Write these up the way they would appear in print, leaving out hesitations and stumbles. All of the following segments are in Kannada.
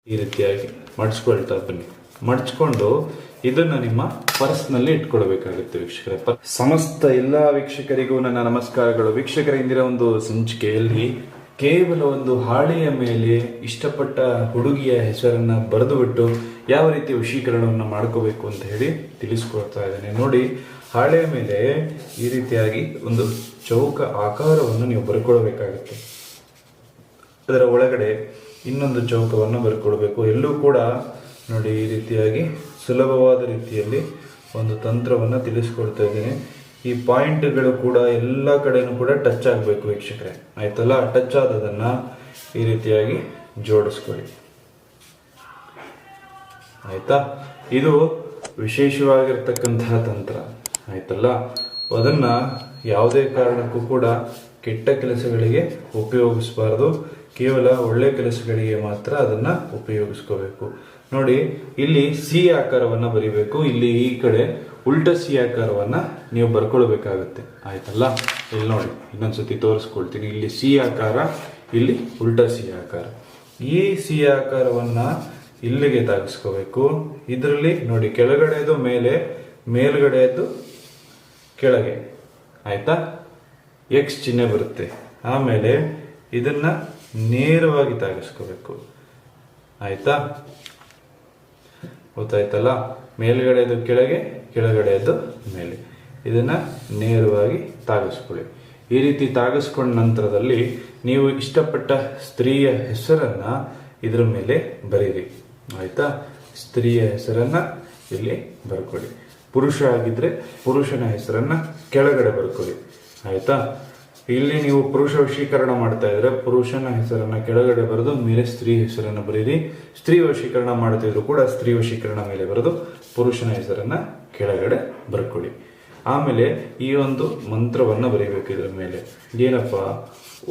ಈ ರೀತಿಯಾಗಿ ಮಡ್ಚ್ಕೊಳ್ತಾ ಬನ್ನಿ. ಮಡ್ಚ್ಕೊಂಡು ಇದನ್ನ ನಿಮ್ಮ ಪರ್ಸ್ನಲ್ಲಿ ಇಟ್ಕೊಳ್ಬೇಕಾಗುತ್ತೆ ವೀಕ್ಷಕರೇ. ಸಮಸ್ತ ಎಲ್ಲಾ ವೀಕ್ಷಕರಿಗೂ ನನ್ನ ನಮಸ್ಕಾರಗಳು. ವೀಕ್ಷಕರ, ಇಂದಿನ ಒಂದು ಸಂಚಿಕೆಯಲ್ಲಿ ಕೇವಲ ಒಂದು ಹಾಳೆಯ ಮೇಲೆ ಇಷ್ಟಪಟ್ಟ ಹುಡುಗಿಯ ಹೆಸರನ್ನ ಬರೆದು ಬಿಟ್ಟು ಯಾವ ರೀತಿ ವಶೀಕರಣವನ್ನು ಮಾಡ್ಕೋಬೇಕು ಅಂತ ಹೇಳಿ ತಿಳಿಸ್ಕೊಡ್ತಾ ಇದ್ದೇನೆ. ನೋಡಿ, ಹಾಳೆಯ ಮೇಲೆ ಈ ರೀತಿಯಾಗಿ ಒಂದು ಚೌಕ ಆಕಾರವನ್ನು ನೀವು ಬರ್ಕೊಳ್ಬೇಕಾಗುತ್ತೆ. ಅದರ ಒಳಗಡೆ ಇನ್ನೊಂದು ಚೌಕವನ್ನು ಬರ್ಕೊಳ್ಬೇಕು. ಎಲ್ಲೂ ಕೂಡ ನೋಡಿ, ಈ ರೀತಿಯಾಗಿ ಸುಲಭವಾದ ರೀತಿಯಲ್ಲಿ ಒಂದು ತಂತ್ರವನ್ನು ತಿಳಿಸ್ಕೊಡ್ತಾ ಇದ್ದೀನಿ. ಈ ಪಾಯಿಂಟ್ಗಳು ಕೂಡ ಎಲ್ಲ ಕಡೆನೂ ಕೂಡ ಟಚ್ ಆಗಬೇಕು ವೀಕ್ಷಕರೇ, ಆಯ್ತಲ್ಲ? ಟಚ್ ಆದದನ್ನ ಈ ರೀತಿಯಾಗಿ ಜೋಡಿಸ್ಕೊಳ್ಳಿ, ಆಯ್ತಾ? ಇದು ವಿಶೇಷವಾಗಿರ್ತಕ್ಕಂತಹ ತಂತ್ರ, ಆಯ್ತಲ್ಲ? ಅದನ್ನ ಯಾವುದೇ ಕಾರಣಕ್ಕೂ ಕೂಡ ಕೆಟ್ಟ ಕೆಲಸಗಳಿಗೆ ಉಪಯೋಗಿಸಬಾರ್ದು. ಕೇವಲ ಒಳ್ಳೆ ಕೆಲಸಗಳಿಗೆ ಮಾತ್ರ ಅದನ್ನ ಉಪಯೋಗಿಸ್ಕೋಬೇಕು. ನೋಡಿ, ಇಲ್ಲಿ ಸಿ ಆಕಾರವನ್ನ ಬರಿಬೇಕು. ಇಲ್ಲಿ ಈ ಕಡೆ ಉಲ್ಟ ಸಿ ಆಕಾರವನ್ನ ನೀವು ಬರ್ಕೊಳ್ಬೇಕಾಗತ್ತೆ, ಆಯ್ತಲ್ಲ? ಇಲ್ಲಿ ನೋಡಿ, ಇನ್ನೊಂದ್ಸತಿ ತೋರಿಸ್ಕೊಳ್ತೀನಿ. ಇಲ್ಲಿ ಸಿ ಆಕಾರ, ಇಲ್ಲಿ ಉಲ್ಟ ಸಿ ಆಕಾರ. ಈ ಸಿ ಆಕಾರವನ್ನ ಇಲ್ಲಿಗೆ ತಾಗಿಸ್ಕೋಬೇಕು. ಇದರಲ್ಲಿ ನೋಡಿ, ಕೆಳಗಡೆದು ಮೇಲೆ, ಮೇಲ್ಗಡೆದು ಕೆಳಗೆ, ಆಯ್ತಾ? ಎಕ್ಸ್ ಚಿಹ್ನೆ ಬರುತ್ತೆ. ಆಮೇಲೆ ಇದನ್ನ ನೇರವಾಗಿ ತಾಗಿಸ್ಕೋಬೇಕು, ಆಯ್ತಾ? ಗೊತ್ತಾಯ್ತಲ್ಲ? ಮೇಲ್ಗಡೆದು ಕೆಳಗೆ, ಕೆಳಗಡೆದು ಮೇಲೆ, ಇದನ್ನ ನೇರವಾಗಿ ತಾಗಿಸ್ಕೊಳ್ಳಿ. ಈ ರೀತಿ ತಾಗಿಸ್ಕೊಂಡ ನಂತರದಲ್ಲಿ ನೀವು ಇಷ್ಟಪಟ್ಟ ಸ್ತ್ರೀಯ ಹೆಸರನ್ನ ಇದರ ಮೇಲೆ ಬರೀರಿ, ಆಯ್ತಾ? ಸ್ತ್ರೀಯ ಹೆಸರನ್ನ ಇಲ್ಲಿ ಬರ್ಕೊಳ್ಳಿ. ಪುರುಷ ಆಗಿದ್ರೆ ಪುರುಷನ ಹೆಸರನ್ನ ಕೆಳಗಡೆ ಬರ್ಕೊಳ್ಳಿ, ಆಯ್ತಾ? ಇಲ್ಲಿ ನೀವು ಪುರುಷ ವಶೀಕರಣ ಮಾಡ್ತಾ ಇದ್ರೆ ಪುರುಷನ ಹೆಸರನ್ನ ಕೆಳಗಡೆ ಬರೆದು ಮೇಲೆ ಸ್ತ್ರೀ ಹೆಸರನ್ನ ಬರೀರಿ. ಸ್ತ್ರೀ ವಶೀಕರಣ ಮಾಡ್ತಿದ್ರು ಕೂಡ ಸ್ತ್ರೀ ವಶೀಕರಣ ಮೇಲೆ ಬರೆದು ಪುರುಷನ ಹೆಸರನ್ನ ಕೆಳಗಡೆ ಬರ್ಕೊಳ್ಳಿ. ಆಮೇಲೆ ಈ ಒಂದು ಮಂತ್ರವನ್ನ ಬರೀಬೇಕು ಇದರ ಮೇಲೆ. ಏನಪ್ಪ?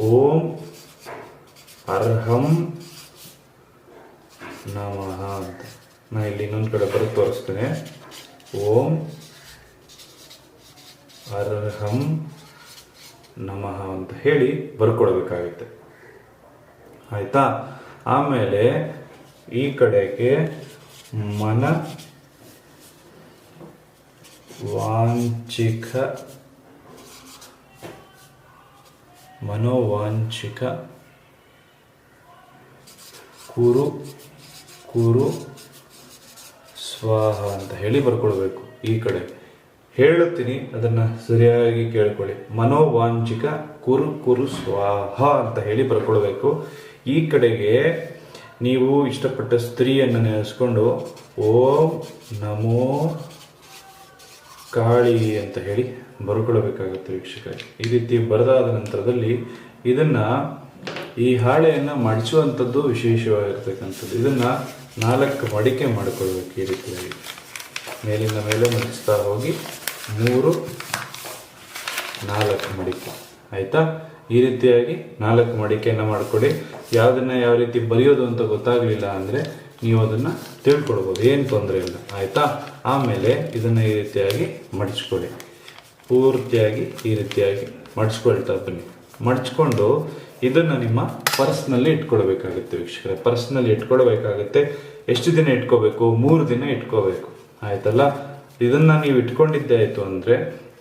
ಓಂ ಅರ್ಹಂ ನಮಃ ಅಂತ. ನಾ ಇಲ್ಲಿ ಇನ್ನೊಂದು ಕಡೆ ಬರೆದು ತೋರಿಸ್ತೇನೆ. ಓಂ ಅರ್ಹಂ ನಮಃ ಅಂತ ಹೇಳಿ ಬರ್ಕೊಳ್ಬೇಕಾಗುತ್ತೆ, ಆಯ್ತಾ? ಆಮೇಲೆ ಈ ಕಡೆಗೆ ಮನೋವಾಂಚಿಕ ಕುರು ಕುರು ಸ್ವಾಹ ಅಂತ ಹೇಳಿ ಬರ್ಕೊಳ್ಬೇಕು. ಈ ಕಡೆ ಹೇಳುತ್ತೀನಿ, ಅದನ್ನ ಸರಿಯಾಗಿ ಕೇಳ್ಕೊಳ್ಳಿ. ಮನೋವಾಂಚಿಕ ಕುರು ಕುರು ಸ್ವಾಹ ಅಂತ ಹೇಳಿ ಬರ್ಕೊಳ್ಬೇಕು. ಈ ಕಡೆಗೆ ನೀವು ಇಷ್ಟಪಟ್ಟ ಸ್ತ್ರೀಯನ್ನು ನೆನೆಸ್ಕೊಂಡು ಓಂ ನಮೋ ಕಾಳಿ ಅಂತ ಹೇಳಿ ಬರ್ಕೊಳ್ಬೇಕಾಗುತ್ತೆ ವೀಕ್ಷಕರೇ. ಈ ರೀತಿ ಬರೆದಾದ ನಂತರದಲ್ಲಿ ಇದನ್ನ, ಈ ಹಾಳೆಯನ್ನ ಮಡಚುವಂಥದ್ದು ವಿಶೇಷವಾಗಿರ್ತಕ್ಕಂಥದ್ದು. ಇದನ್ನ 4 ಮಡಿಕೆ ಮಾಡಿಕೊಳ್ಬೇಕು. ಈ ರೀತಿಯಾಗಿ ಮೇಲಿಂದ ಮೇಲೆ ಮಡಿಸ್ತಾ ಹೋಗಿ 3, 4 ಮಡಿಕೆ, ಆಯ್ತಾ? ಈ ರೀತಿಯಾಗಿ 4 ಮಡಿಕೆಯನ್ನು ಮಾಡ್ಕೊಳ್ಳಿ. ಯಾವುದನ್ನ ಯಾವ ರೀತಿ ಬರೆಯೋದು ಅಂತ ಗೊತ್ತಾಗ್ಲಿಲ್ಲ ಅಂದ್ರೆ ನೀವು ಅದನ್ನ ತಿಳ್ಕೊಳ್ಬೋದು, ಏನು ತೊಂದರೆ ಇಲ್ಲ, ಆಯ್ತಾ? ಆಮೇಲೆ ಇದನ್ನ ಈ ರೀತಿಯಾಗಿ ಮಡಚ್ಕೊಳ್ಳಿ. ಪೂರ್ತಿಯಾಗಿ ಈ ರೀತಿಯಾಗಿ ಮಡಚ್ಕೊಳ್ತಾ ಬನ್ನಿ. ಮಡಚ್ಕೊಂಡು ಇದನ್ನ ನಿಮ್ಮ ಪರ್ಸ್ನಲ್ಲಿ ಇಟ್ಕೊಳ್ಬೇಕಾಗುತ್ತೆ ವೀಕ್ಷಕರೇ. ಪರ್ಸ್ನಲ್ಲಿ ಇಟ್ಕೊಳ್ಬೇಕಾಗುತ್ತೆ. ಎಷ್ಟು ದಿನ ಇಟ್ಕೋಬೇಕು? 3 ದಿನ ಇಟ್ಕೋಬೇಕು, ಆಯ್ತಲ್ಲ? ಇದನ್ನ ನೀವು ಇಟ್ಕೊಂಡಿದ್ದೆ ಆಯ್ತು ಅಂದ್ರೆ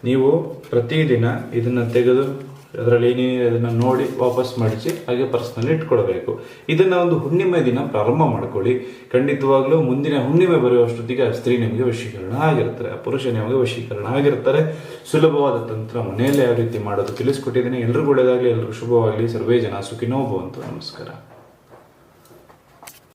ನೀವು ಪ್ರತಿದಿನ ಇದನ್ನ ತೆಗೆದು ಅದರಲ್ಲಿ ಏನೇನು ಅದನ್ನ ನೋಡಿ ವಾಪಸ್ ಮಾಡಿಸಿ ಹಾಗೆ ಪರ್ಸ್ನಲ್ಲಿ ಇಟ್ಕೊಳ್ಬೇಕು. ಇದನ್ನ ಒಂದು ಹುಣ್ಣಿಮೆ ದಿನ ಪ್ರಾರಂಭ ಮಾಡ್ಕೊಳ್ಳಿ. ಖಂಡಿತವಾಗ್ಲೂ ಮುಂದಿನ ಹುಣ್ಣಿಮೆ ಬರುವಷ್ಟೊತ್ತಿಗೆ ಆ ಸ್ತ್ರೀ ನಿಮಗೆ ವಶೀಕರಣ ಆಗಿರ್ತಾರೆ, ಆ ಪುರುಷ ನಿಮಗೆ ವಶೀಕರಣ ಆಗಿರ್ತಾರೆ. ಸುಲಭವಾದ ತಂತ್ರ, ಮನೆಯಲ್ಲೇ ಯಾವ ರೀತಿ ಮಾಡೋದು ತಿಳಿಸ್ಕೊಟ್ಟಿದ್ದೀನಿ. ಎಲ್ರಿಗೂ ಒಳ್ಳೆಯದಾಗಲಿ, ಎಲ್ರಿಗೂ ಶುಭವಾಗಲಿ. ಸರ್ವೇ ಜನ ಸುಖಿನೋ ಭವಂತು. ನಮಸ್ಕಾರ.